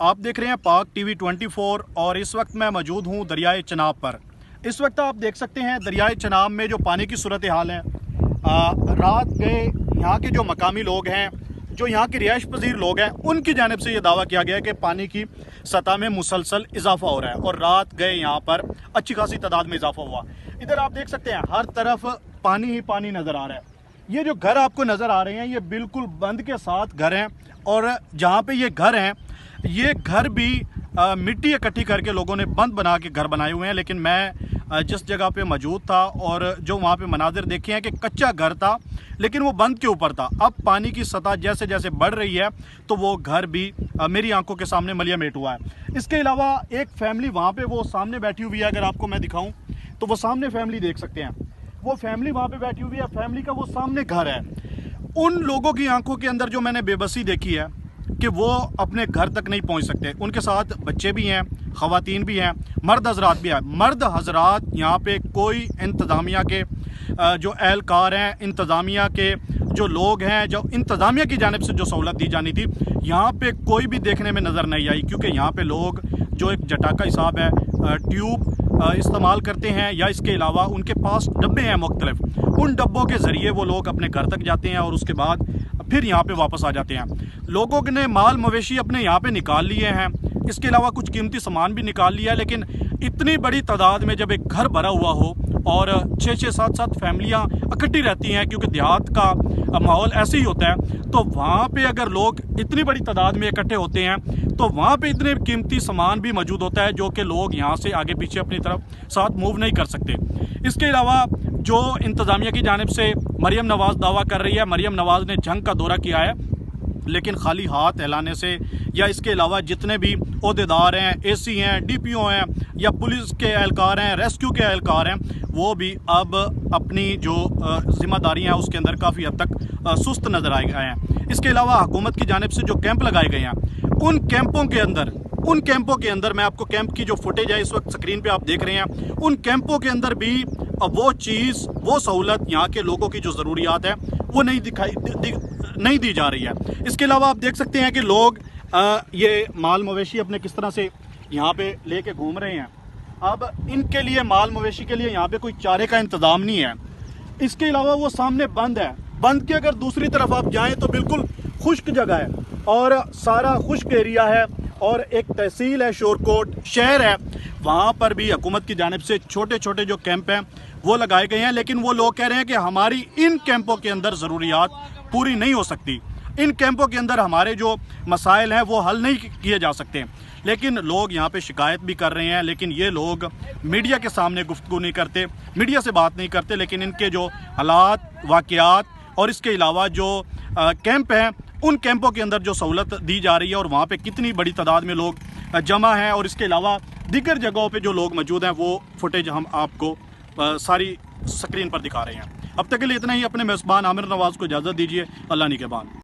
आप देख रहे हैं पाक टीवी 24 और इस वक्त मैं मौजूद हूं दरियाए चनाब पर। इस वक्त आप देख सकते हैं दरियाए चनाब में जो पानी की सूरत हाल है। रात गए यहाँ के जो मकामी लोग हैं, जो यहाँ के रिहाइश पजीर लोग हैं, उनकी जानिब से ये दावा किया गया है कि पानी की सतह में मुसलसल इजाफा हो रहा है और रात गए यहाँ पर अच्छी खासी तादाद में इजाफा हुआ। इधर आप देख सकते हैं हर तरफ पानी ही पानी नज़र आ रहा है। ये जो घर आपको नज़र आ रहे हैं ये बिल्कुल बंद के साथ घर हैं और जहाँ पे ये घर हैं ये घर भी मिट्टी इकट्ठी करके लोगों ने बंद बना के घर बनाए हुए हैं। लेकिन मैं जिस जगह पे मौजूद था और जो वहाँ पे मनाजिर देखे हैं कि कच्चा घर था लेकिन वो बंद के ऊपर था। अब पानी की सतह जैसे जैसे बढ़ रही है तो वो घर भी मेरी आंखों के सामने मलियामेट हुआ है। इसके अलावा एक फैमिली वहाँ पे वो सामने बैठी हुई है, अगर आपको मैं दिखाऊँ तो वो सामने फैमिली देख सकते हैं, वो फैमिली वहाँ पे बैठी हुई है, फैमिली का वो सामने घर है। उन लोगों की आंखों के अंदर जो मैंने बेबसी देखी है कि वो अपने घर तक नहीं पहुंच सकते। उनके साथ बच्चे भी हैं, ख़वातीन भी हैं, मर्द हजरात भी हैं। मर्द हजरात यहाँ पे कोई इंतज़ामिया के जो एहलकार हैं, इंतज़ामिया के जो लोग हैं, जो इंतज़ामिया की जानिब से जो सहूलत दी जानी थी, यहाँ पे कोई भी देखने में नज़र नहीं आई। क्योंकि यहाँ पे लोग जो एक जटाका हिसाब है ट्यूब इस्तेमाल करते हैं या इसके अलावा उनके पास डब्बे हैं मुख्तलिफ, उन डब्बों के ज़रिए वो लोग अपने घर तक जाते हैं और उसके बाद फिर यहाँ पे वापस आ जाते हैं। लोगों ने माल मवेशी अपने यहाँ पे निकाल लिए हैं, इसके अलावा कुछ कीमती सामान भी निकाल लिया है। लेकिन इतनी बड़ी तादाद में जब एक घर भरा हुआ हो और 6-6, 7-7 फैमिलियाँ इकट्ठी रहती हैं, क्योंकि देहात का माहौल ऐसे ही होता है, तो वहाँ पे अगर लोग इतनी बड़ी तादाद में इकट्ठे होते हैं तो वहाँ पे इतने कीमती सामान भी मौजूद होता है जो कि लोग यहाँ से आगे पीछे अपनी तरफ साथ मूव नहीं कर सकते। इसके अलावा जो इंतज़ामिया की जानिब से मरियम नवाज़ दावा कर रही है, मरियम नवाज़ ने जंग का दौरा किया है, लेकिन खाली हाथ हिलाने से या इसके अलावा जितने भी ओहदेदार हैं, एसी हैं, डीपीओ हैं या पुलिस के एहलकार हैं, रेस्क्यू के एहलकार हैं, वो भी अब अपनी जो जिम्मेदारियां हैं उसके अंदर काफ़ी हद तक सुस्त नज़र आए गए हैं। इसके अलावा हुकूमत की जानिब से जो कैंप लगाए गए हैं उन कैंपों के अंदर मैं आपको कैंप की जो फुटेज है इस वक्त स्क्रीन पे आप देख रहे हैं, उन कैंपों के अंदर भी वो चीज़, वो सहूलत यहाँ के लोगों की जो ज़रूरियात है वो नहीं दी जा रही है। इसके अलावा आप देख सकते हैं कि लोग ये माल मवेशी अपने किस तरह से यहाँ पे लेके घूम रहे हैं। अब इनके लिए, माल मवेशी के लिए यहाँ पे कोई चारे का इंतज़ाम नहीं है। इसके अलावा वो सामने बंद है, बंद के अगर दूसरी तरफ आप जाएं तो बिल्कुल खुश्क जगह है और सारा खुश्क एरिया है और एक तहसील है, शोरकोट शहर है, वहाँ पर भी हुकूमत की जानिब से छोटे छोटे जो कैंप हैं वो लगाए गए हैं। लेकिन वो लोग कह रहे हैं कि हमारी इन कैंपों के अंदर ज़रूरियात पूरी नहीं हो सकती, इन कैंपों के अंदर हमारे जो मसाइल हैं वो हल नहीं किए जा सकते। लेकिन लोग यहाँ पे शिकायत भी कर रहे हैं, लेकिन ये लोग मीडिया के सामने गुफ्तगू नहीं करते, मीडिया से बात नहीं करते। लेकिन इनके जो हालात, वाक़यात और इसके अलावा जो कैंप हैं उन कैंपों के अंदर जो सहूलत दी जा रही है और वहाँ पे कितनी बड़ी तादाद में लोग जमा हैं और इसके अलावा दीगर जगहों पे जो लोग मौजूद हैं वो फुटेज हम आपको सारी स्क्रीन पर दिखा रहे हैं। अब तक के लिए इतना ही। अपने मेज़बान आमिर नवाज़ को इजाज़त दीजिए। अल्लाह निगहबान।